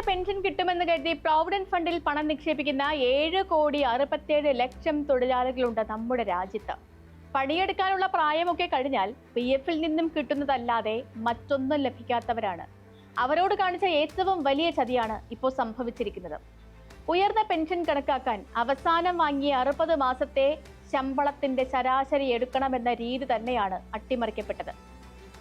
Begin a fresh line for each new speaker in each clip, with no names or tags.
Pension കിട്ടുമെന്ന് കരുതി provident ഫണ്ടിൽ പണം നിക്ഷേപിക്കുന്ന 7,67,00,000 തൊഴിലാളികളുണ്ട് നമ്മുടെ രാജ്യത്ത്. പണിയെടുക്കാനുള്ള പ്രായമൊക്കെ കഴിഞ്ഞാൽ PF നിന്നും കിട്ടുന്നതല്ലാതെ മറ്റൊന്നും ലഭിക്കാത്തവരാണ്. അവരോട് കാണിച്ച ഏറ്റവും വലിയ ചതിയാണ് ഇപ്പോൾ സംഭവിച്ചിരിക്കുന്നത്. ഉയർന്ന പെൻഷൻ കണക്കാക്കാൻ അവസാനം വാങ്ങിയ 60 മാസത്തെ ശമ്പളത്തിന്റെ ശരാശരി എടുക്കണമെന്ന രീതി തന്നെയാണ് അട്ടിമറിക്കപ്പെട്ടത്.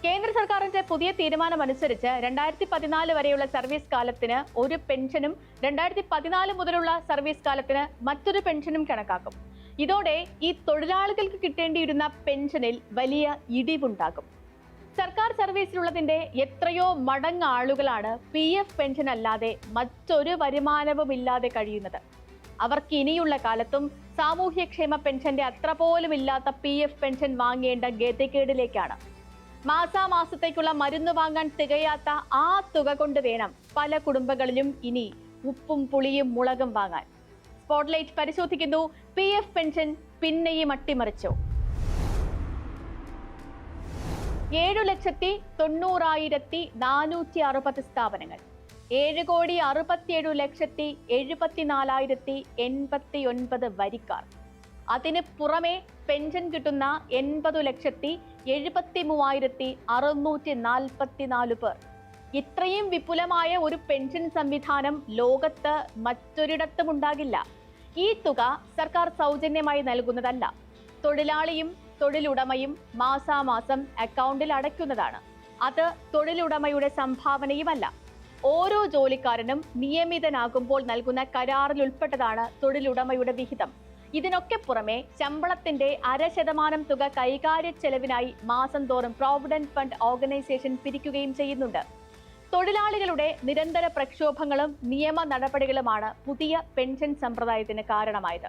കേന്ദ്ര സർക്കാരിന്റെ പുതിയ തീരുമാനമനുസരിച്ച് 2014 വരെയുള്ള സർവീസ് കാലത്തിന് ഒരു പെൻഷനും 2014 മുതലുള്ള സർവീസ് കാലത്തിന് മറ്റൊരു പെൻഷനും കണക്കാക്കും. ഇതോടെ ഈ തൊഴിലാളികൾക്ക് കിട്ടേണ്ടിയിരുന്ന പെൻഷനിൽ വലിയ ഇടിവുണ്ടാകും. സർക്കാർ സർവീസിലുള്ളതിന്റെ എത്രയോ മടങ്ങ് ആളുകളാണ് PF പെൻഷൻ അല്ലാതെ മറ്റൊരു വരുമാനവുമില്ലാതെ കഴിയുന്നത്. അവർക്ക് ഇനിയുള്ള കാലത്തും സാമൂഹ്യക്ഷേമ പെൻഷന്റെ അത്ര പോലും ഇല്ലാത്ത PF പെൻഷൻ വാങ്ങേണ്ട ഗതികേടിലേക്കാണ്. മാസാമാസത്തേക്കുള്ള മരുന്ന് വാങ്ങാൻ തികയാത്ത ആ തുക കൊണ്ട് വേണം പല കുടുംബങ്ങളിലും ഇനി ഉപ്പും പുളിയും മുളകും വാങ്ങാൻ. സ്പോട്ട്ലൈറ്റ് പരിശോധിക്കുന്നു. PF പെൻഷൻ പിന്നെയും അട്ടിമറിച്ചു. 7,90,460 സ്ഥാപനങ്ങൾ, 7,67,74,089 വരിക്കാർ. അതിന് പുറമെ പെൻഷൻ കിട്ടുന്ന 80,73,644 പേർ. ഇത്രയും വിപുലമായ ഒരു പെൻഷൻ സംവിധാനം ലോകത്ത് മറ്റൊരിടത്തും ഉണ്ടാകില്ല. ഈ തുക സർക്കാർ സൗജന്യമായി നൽകുന്നതല്ല. തൊഴിലാളിയും തൊഴിലുടമയും മാസാമാസം അക്കൗണ്ടിൽ അടയ്ക്കുന്നതാണ്. അത് തൊഴിലുടമയുടെ സംഭാവനയുമല്ല. ഓരോ ജോലിക്കാരനും നിയമിതനാകുമ്പോൾ നൽകുന്ന കരാറിൽ ഉൾപ്പെട്ടതാണ് തൊഴിലുടമയുടെ വിഹിതം. ഇതിനൊക്കെ പുറമെ ശമ്പളത്തിന്റെ 0.5% തുക കൈകാര്യ ചെലവിനായി മാസം തോറും പ്രോവിഡന്റ് ഫണ്ട് ഓർഗനൈസേഷൻ പിരിക്കുകയും ചെയ്യുന്നുണ്ട്. തൊഴിലാളികളുടെ നിരന്തര പ്രക്ഷോഭങ്ങളും നിയമ നടപടികളുമാണ് പുതിയ പെൻഷൻ സമ്പ്രദായത്തിന് കാരണമായത്.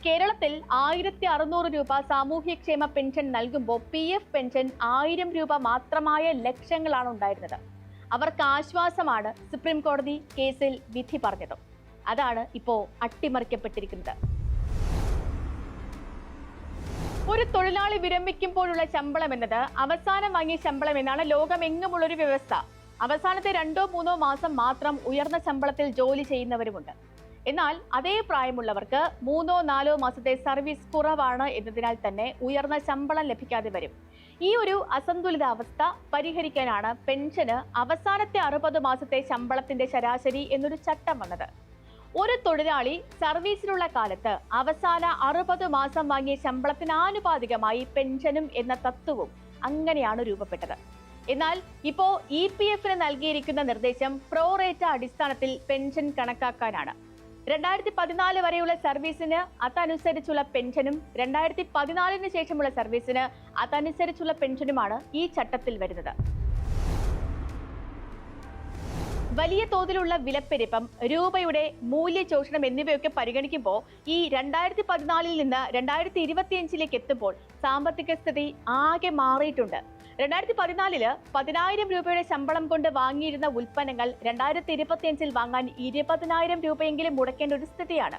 കേരളത്തിൽ 1,600 രൂപ സാമൂഹ്യക്ഷേമ പെൻഷൻ നൽകുമ്പോൾ PF പെൻഷൻ 1,000 രൂപ മാത്രമായ ലക്ഷങ്ങളാണ് ഉണ്ടായിരുന്നത്. അവർക്ക് ആശ്വാസമാണ് സുപ്രീം കോടതി കേസിൽ വിധി പറഞ്ഞത്. അതാണ് ഇപ്പോ അട്ടിമറിക്കപ്പെട്ടിരിക്കുന്നത്. ഒരു തൊഴിലാളി വിരമിക്കുമ്പോഴുള്ള ശമ്പളം എന്നത് അവസാനം വാങ്ങിയ ശമ്പളം എന്നാണ് ലോകമെങ്ങുമുള്ളൊരു വ്യവസ്ഥ. അവസാനത്തെ 2-3 മാസം മാത്രം ഉയർന്ന ശമ്പളത്തിൽ ജോലി ചെയ്യുന്നവരുമുണ്ട്. എന്നാൽ അതേ പ്രായമുള്ളവർക്ക് 3-4 മാസത്തെ സർവീസ് കുറവാണ് എന്നതിനാൽ തന്നെ ഉയർന്ന ശമ്പളം ലഭിക്കാതെ വരും. ഈ ഒരു അസന്തുലിതാവസ്ഥ പരിഹരിക്കാനാണ് പെൻഷന് അവസാനത്തെ 60 മാസത്തെ ശമ്പളത്തിന്റെ ശരാശരി എന്നൊരു ചട്ടം വന്നത്. ഒരു തൊഴിലാളി സർവീസിലുള്ള കാലത്ത് അവസാന 60 മാസം വാങ്ങിയ ശമ്പളത്തിന് ആനുപാതികമായി പെൻഷനും എന്ന തത്വവും അങ്ങനെയാണ് രൂപപ്പെട്ടത്. എന്നാൽ ഇപ്പോ EPF നൽകിയിരിക്കുന്ന നിർദ്ദേശം പ്രോറേറ്റ അടിസ്ഥാനത്തിൽ പെൻഷൻ കണക്കാക്കാനാണ്. 2014 വരെയുള്ള സർവീസിന് അതനുസരിച്ചുള്ള പെൻഷനും 2014 ശേഷമുള്ള സർവീസിന് അതനുസരിച്ചുള്ള പെൻഷനുമാണ് ഈ ചട്ടത്തിൽ വരുന്നത്. വലിയ തോതിലുള്ള വിലപ്പെരുപ്പം, രൂപയുടെ മൂല്യചോഷണം എന്നിവയൊക്കെ പരിഗണിക്കുമ്പോൾ ഈ 2014 നിന്ന് 2025 എത്തുമ്പോൾ സാമ്പത്തിക സ്ഥിതി ആകെ മാറിയിട്ടുണ്ട്. 2014 10,000 രൂപയുടെ ശമ്പളം കൊണ്ട് വാങ്ങിയിരുന്ന ഉൽപ്പന്നങ്ങൾ 2025 വാങ്ങാൻ 20,000 രൂപയെങ്കിലും മുടക്കേണ്ട ഒരു സ്ഥിതിയാണ്.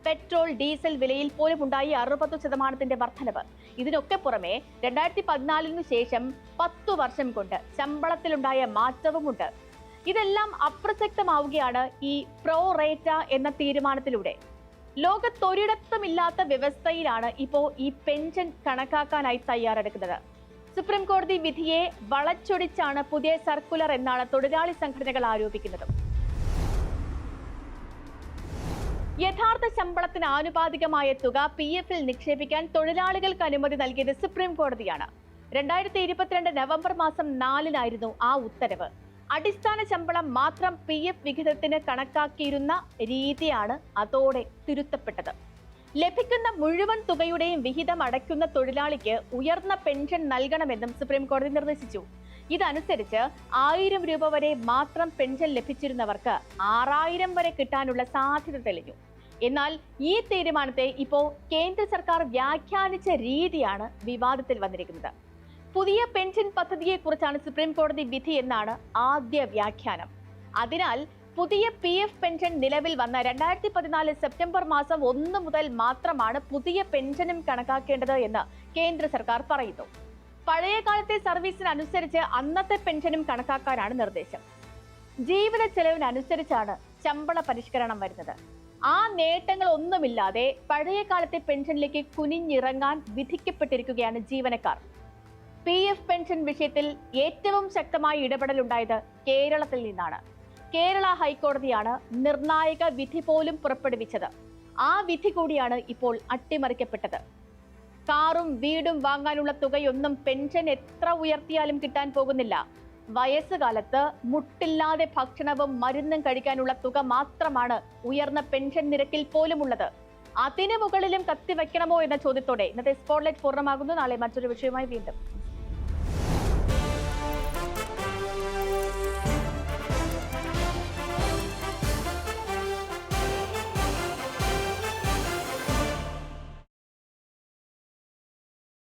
പെട്രോൾ, ഡീസൽ വിലയിൽ പോലും ഉണ്ടായി 60% വർധനവ്. ഇതിനൊക്കെ പുറമെ 2014 ശേഷം 10 വർഷം കൊണ്ട് ശമ്പളത്തിലുണ്ടായ മാറ്റവുമുണ്ട്. ഇതെല്ലാം അപ്രസക്തമാവുകയാണ് ഈ പ്രോ-റേറ്റ എന്ന തീരുമാനത്തിലൂടെ. ലോകത്തൊരിടത്തുമില്ലാത്ത വ്യവസ്ഥയിലാണ് ഇപ്പോൾ ഈ പെൻഷൻ കണക്കാക്കാനായി തയ്യാറെടുക്കുന്നത്. സുപ്രീം കോടതി വിധിയെ വളച്ചൊടിച്ചാണ് പുതിയ സർക്കുലർ എന്നാണ് തൊഴിലാളി സംഘടനകൾ ആരോപിക്കുന്നത്. യഥാർത്ഥ ശമ്പളത്തിന് ആനുപാതികമായ തുക PF നിക്ഷേപിക്കാൻ തൊഴിലാളികൾക്ക് അനുമതി നൽകിയത് സുപ്രീം കോടതിയാണ്. 2022 നവംബർ മാസം 4-നായിരുന്നു ആ ഉത്തരവ്. അടിസ്ഥാന ശമ്പളം മാത്രം PF വിഹിതത്തിന് കണക്കാക്കിയിരുന്ന രീതിയാണ് അതോടെ തിരുത്തപ്പെട്ടത്. ലഭിക്കുന്ന മുഴുവൻ തുകയുടെയും വിഹിതം അടയ്ക്കുന്ന തൊഴിലാളിക്ക് ഉയർന്ന പെൻഷൻ നൽകണമെന്നും സുപ്രീം കോടതി നിർദ്ദേശിച്ചു. ഇതനുസരിച്ച് 1,000 രൂപ വരെ മാത്രം പെൻഷൻ ലഭിച്ചിരുന്നവർക്ക് 6,000 വരെ കിട്ടാനുള്ള സാധ്യത തെളിഞ്ഞു. എന്നാൽ ഈ തീരുമാനത്തെ ഇപ്പോൾ കേന്ദ്ര സർക്കാർ വ്യാഖ്യാനിച്ച രീതിയാണ് വിവാദത്തിൽ വന്നിരിക്കുന്നത്. പുതിയ പെൻഷൻ പദ്ധതിയെക്കുറിച്ചാണ് സുപ്രീം കോടതി വിധി എന്നാണ് ആദ്യ വ്യാഖ്യാനം. അതിനാൽ പുതിയ PF പെൻഷൻ നിലവിൽ വന്ന 2014 സെപ്റ്റംബർ മാസം 1 മുതൽ മാത്രമാണ് പുതിയ പെൻഷനും കണക്കാക്കേണ്ടത് എന്ന് കേന്ദ്ര സർക്കാർ പറയുന്നു. പഴയ കാലത്തെ സർവീസിനനുസരിച്ച് അന്നത്തെ പെൻഷനും കണക്കാക്കാനാണ് നിർദ്ദേശം. ജീവിത ചെലവിനനുസരിച്ചാണ് ശമ്പള പരിഷ്കരണം വരുന്നത്. ആ നേട്ടങ്ങൾ ഒന്നുമില്ലാതെ പഴയ കാലത്തെ പെൻഷനിലേക്ക് കുനിഞ്ഞിറങ്ങാൻ വിധിക്കപ്പെട്ടിരിക്കുകയാണ് ജീവനക്കാർ. PF പെൻഷൻ വിഷയത്തിൽ ഏറ്റവും ശക്തമായ ഇടപെടലുണ്ടായത് കേരളത്തിൽ നിന്നാണ്. കേരള ഹൈക്കോടതിയാണ് നിർണായക വിധി പോലും പുറപ്പെടുവിച്ചത്. ആ വിധി കൂടിയാണ് ഇപ്പോൾ അട്ടിമറിക്കപ്പെട്ടത്. കാറും വീടും വാങ്ങാനുള്ള തുകയൊന്നും പെൻഷൻ എത്ര ഉയർത്തിയാലും കിട്ടാൻ പോകുന്നില്ല. വയസ്സുകാലത്ത് മുട്ടില്ലാതെ ഭക്ഷണവും മരുന്നും കഴിക്കാനുള്ള തുക മാത്രമാണ് ഉയർന്ന പെൻഷൻ നിരക്കിൽ പോലും ഉള്ളത്. അതിനു മുകളിലും കത്തിവെക്കണമോ എന്ന ചോദ്യത്തോടെ ഇന്നത്തെ സ്പോട്ട്ലൈറ്റ് പൂർണ്ണമാകുന്നു. നാളെ മറ്റൊരു വിഷയമായി വീണ്ടും